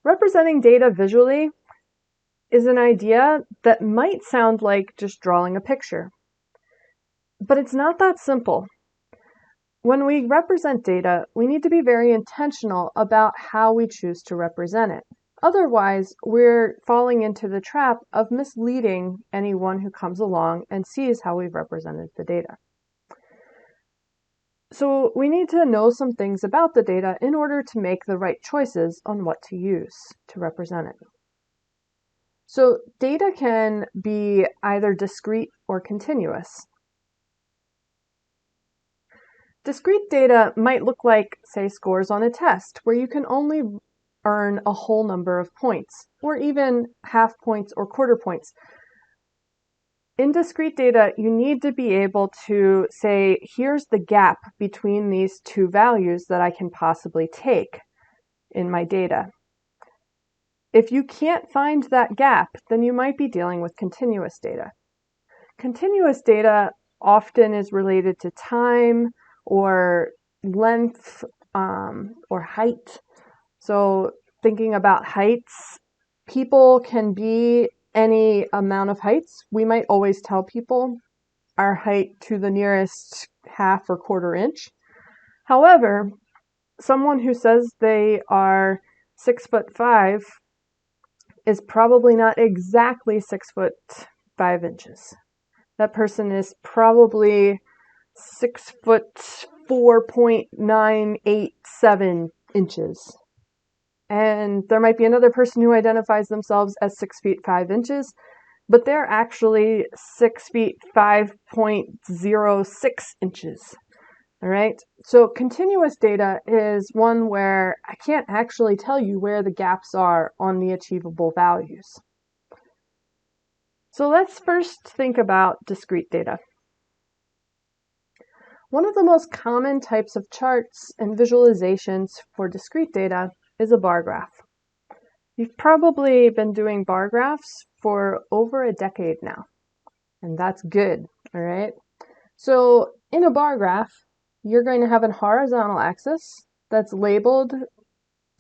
Representing data visually is an idea that might sound like just drawing a picture, but it's not that simple. When we represent data, we need to be very intentional about how we choose to represent it. Otherwise, we're falling into the trap of misleading anyone who comes along and sees how we've represented the data. So we need to know some things about the data in order to make the right choices on what to use to represent it. So data can be either discrete or continuous. Discrete data might look like, say, scores on a test, where you can only earn a whole number of points, or even half points or quarter points. In discrete data, you need to be able to say, here's the gap between these two values that I can possibly take in my data. If you can't find that gap, then you might be dealing with continuous data. Continuous data often is related to time or length or height. So thinking about heights, people can be any amount of heights. We might always tell people our height to the nearest half or quarter inch. However, someone who says they are 6'5" is probably not exactly 6'5". That person is probably 6'4.987" inches. And there might be another person who identifies themselves as 6 feet 5 inches, but they're actually 6 feet 5.06 inches. All right. So continuous data is one where I can't actually tell you where the gaps are on the achievable values. So let's first think about discrete data. One of the most common types of charts and visualizations for discrete data is a bar graph. You've probably been doing bar graphs for over a decade now, and that's good, all right? So in a bar graph, you're going to have a horizontal axis that's labeled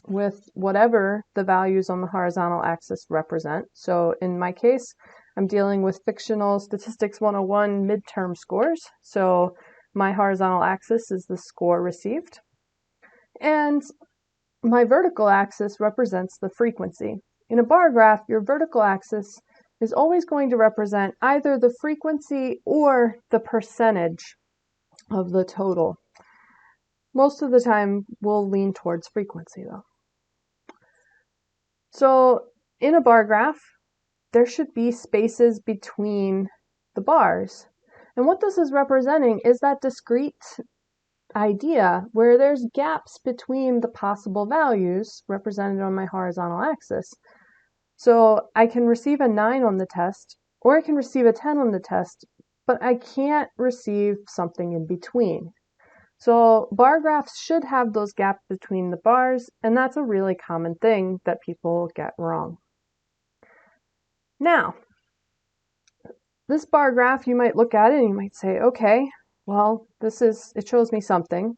with whatever the values on the horizontal axis represent. So in my case, I'm dealing with fictional statistics 101 midterm scores. So my horizontal axis is the score received. And my vertical axis represents the frequency. In a bar graph, your vertical axis is always going to represent either the frequency or the percentage of the total. Most of the time, we'll lean towards frequency though. So in a bar graph, there should be spaces between the bars. And what this is representing is that discrete idea where there's gaps between the possible values represented on my horizontal axis. So I can receive a 9 on the test, or I can receive a 10 on the test, but I can't receive something in between. So bar graphs should have those gaps between the bars, and that's a really common thing that people get wrong. Now, this bar graph, you might look at it and you might say, okay, well, it shows me something.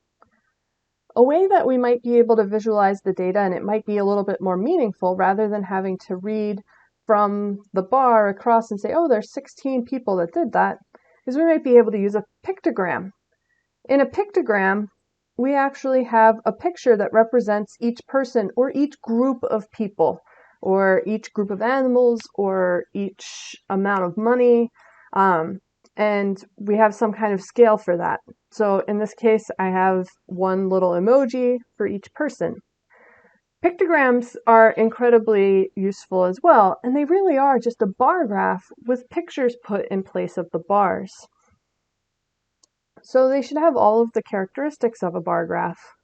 A way that we might be able to visualize the data, and it might be a little bit more meaningful rather than having to read from the bar across and say, oh, there's 16 people that did that, is we might be able to use a pictogram. In a pictogram, we actually have a picture that represents each person or each group of people, or each group of animals, or each amount of money. And we have some kind of scale for that. So in this case, I have one little emoji for each person. Pictograms are incredibly useful as well, and they really are just a bar graph with pictures put in place of the bars. So they should have all of the characteristics of a bar graph,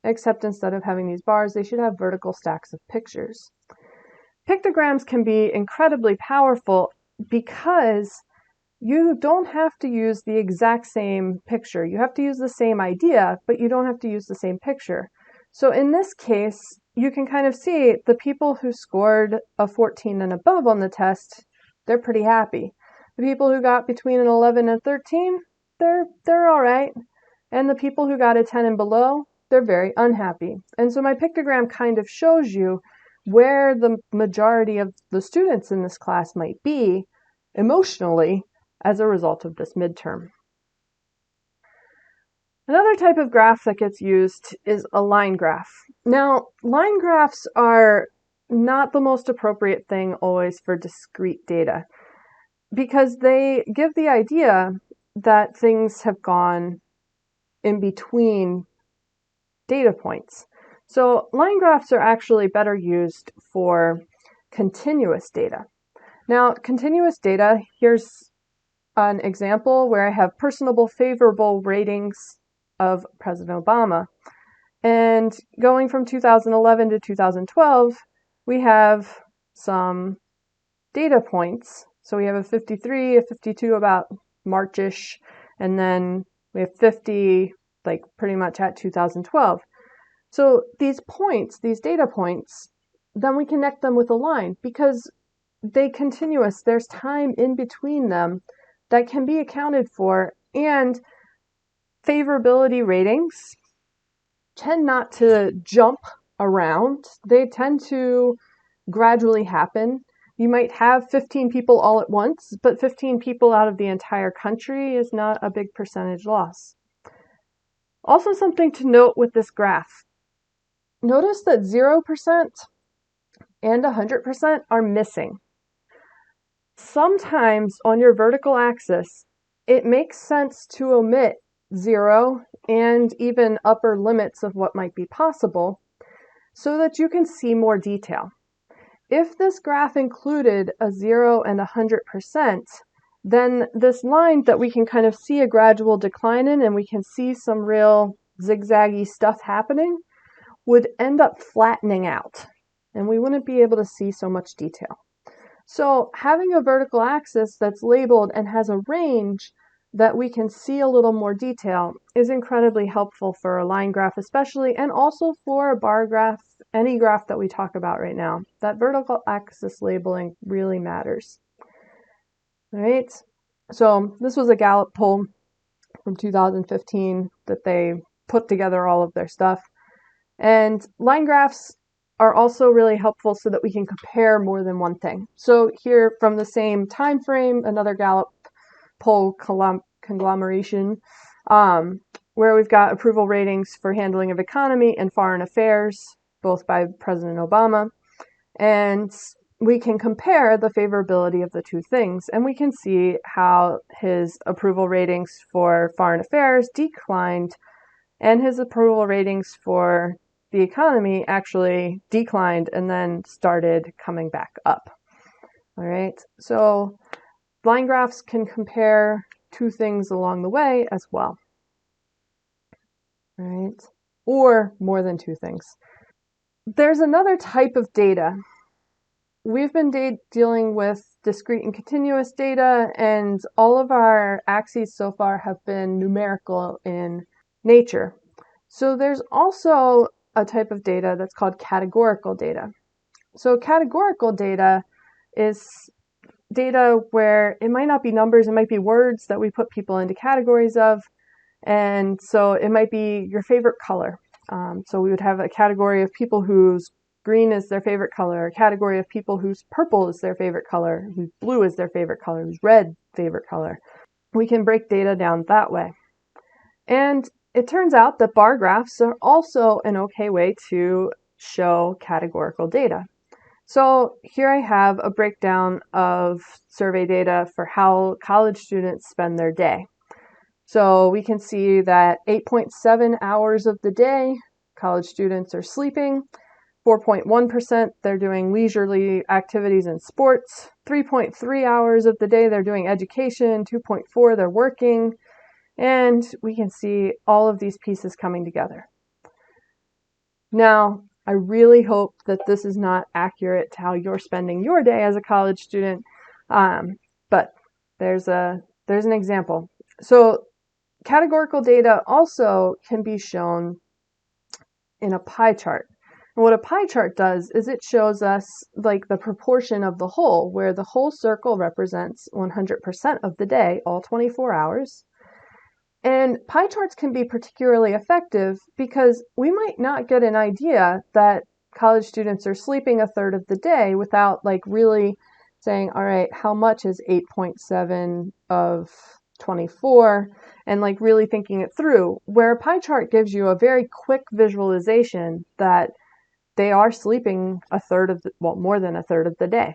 except instead of having these bars, they should have vertical stacks of pictures. Pictograms can be incredibly powerful because you don't have to use the exact same picture. You have to use the same idea, but you don't have to use the same picture. So in this case, you can kind of see the people who scored a 14 and above on the test, they're pretty happy. The people who got between an 11 and 13, they're all right. And the people who got a 10 and below, they're very unhappy. And so my pictogram kind of shows you where the majority of the students in this class might be emotionally as a result of this midterm. Another type of graph that gets used is a line graph. Now, line graphs are not the most appropriate thing always for discrete data because they give the idea that things have gone in between data points. So line graphs are actually better used for continuous data. Now, continuous data, here's an example where I have personable favorable ratings of President Obama. And going from 2011 to 2012, we have some data points. So we have a 53, a 52 about March-ish, and then we have 50 like pretty much at 2012. So these points, these data points, then we connect them with a line because they continuous. There's time in between them that can be accounted for, and favorability ratings tend not to jump around. They tend to gradually happen. You might have 15 people all at once, but 15 people out of the entire country is not a big percentage loss. Also, something to note with this graph. Notice that 0% and 100% are missing. Sometimes on your vertical axis, it makes sense to omit 0 and even upper limits of what might be possible so that you can see more detail. If this graph included a 0 and 100%, then this line that we can kind of see a gradual decline in and we can see some real zigzaggy stuff happening would end up flattening out, and we wouldn't be able to see so much detail. So having a vertical axis that's labeled and has a range that we can see a little more detail is incredibly helpful for a line graph especially, and also for a bar graph, any graph that we talk about right now. That vertical axis labeling really matters. All right, so this was a Gallup poll from 2015 that they put together all of their stuff. And line graphs are also really helpful so that we can compare more than one thing. So here from the same time frame, another Gallup poll conglomeration, where we've got approval ratings for handling of economy and foreign affairs, both by President Obama. And we can compare the favorability of the two things, and we can see how his approval ratings for foreign affairs declined and his approval ratings for the economy actually declined and then started coming back up. All right, so line graphs can compare two things along the way as well. All right, or more than two things. There's another type of data. We've been dealing with discrete and continuous data, and all of our axes so far have been numerical in nature. So there's also a type of data that's called categorical data. So categorical data is data where it might not be numbers, it might be words that we put people into categories of. And so it might be your favorite color. So we would have a category of people whose green is their favorite color, a category of people whose purple is their favorite color, whose blue is their favorite color, whose red favorite color. We can break data down that way. And it turns out that bar graphs are also an okay way to show categorical data. So here I have a breakdown of survey data for how college students spend their day. So we can see that 8.7 hours of the day, college students are sleeping. 4.1% they're doing leisurely activities and sports. 3.3 hours of the day they're doing education. 2.4 they're working. And we can see all of these pieces coming together. Now, I really hope that this is not accurate to how you're spending your day as a college student, but there's an example. So categorical data also can be shown in a pie chart. And what a pie chart does is it shows us like the proportion of the whole, where the whole circle represents 100% of the day, all 24 hours. And pie charts can be particularly effective because we might not get an idea that college students are sleeping a third of the day without like really saying, all right, how much is 8.7 of 24, and like really thinking it through, where a pie chart gives you a very quick visualization that they are sleeping a third of more than a third of the day.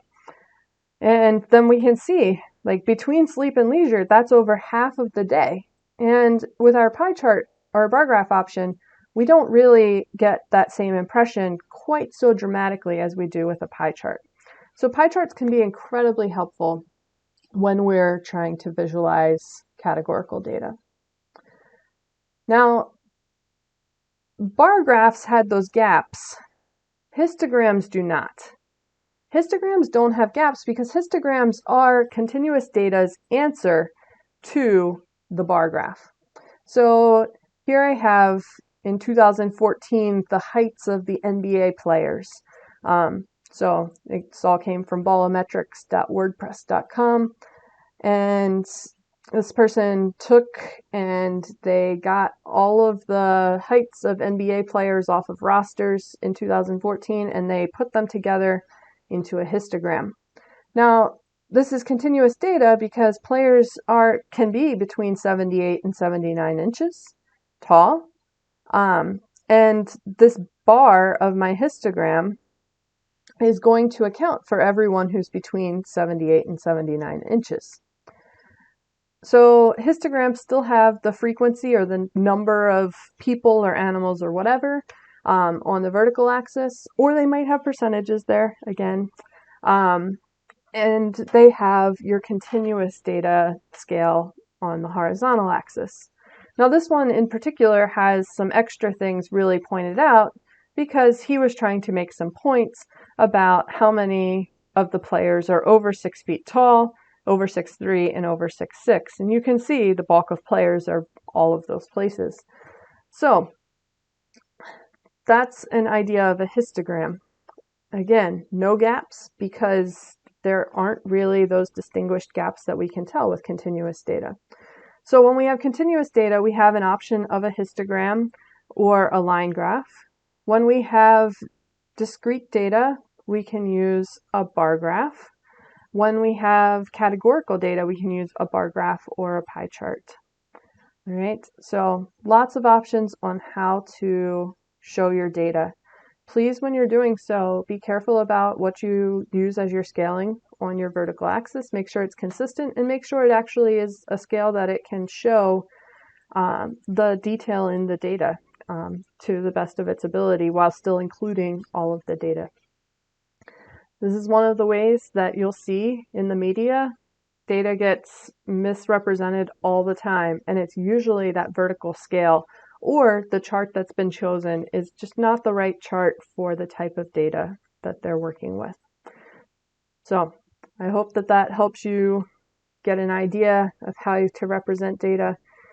And then we can see, like, between sleep and leisure, that's over half of the day. And with our pie chart or bar graph option, we don't really get that same impression quite so dramatically as we do with a pie chart. So pie charts can be incredibly helpful when we're trying to visualize categorical data. Now, bar graphs had those gaps. Histograms do not. Histograms don't have gaps because histograms are continuous data's answer to the bar graph. So here I have, in 2014, the heights of the NBA players. So it all came from ballometrics.wordpress.com. And this person took and they got all of the heights of NBA players off of rosters in 2014, and they put them together into a histogram. Now, this is continuous data because players can be between 78 and 79 inches tall. And this bar of my histogram is going to account for everyone who's between 78 and 79 inches. So histograms still have the frequency or the number of people or animals or whatever on the vertical axis, or they might have percentages there again. And they have your continuous data scale on the horizontal axis. Now this one in particular has some extra things really pointed out because he was trying to make some points about how many of the players are over 6 feet tall, over 6'3", and over 6'6". And you can see the bulk of players are all of those places. So that's an idea of a histogram. Again, no gaps because there aren't really those distinguished gaps that we can tell with continuous data. So when we have continuous data, we have an option of a histogram or a line graph. When we have discrete data, we can use a bar graph. When we have categorical data, we can use a bar graph or a pie chart. All right, so lots of options on how to show your data. Please, when you're doing so, be careful about what you use as your scaling on your vertical axis. Make sure it's consistent and make sure it actually is a scale that it can show the detail in the data to the best of its ability while still including all of the data. This is one of the ways that you'll see in the media, data gets misrepresented all the time, and it's usually that vertical scale or the chart that's been chosen is just not the right chart for the type of data that they're working with. So I hope that that helps you get an idea of how to represent data.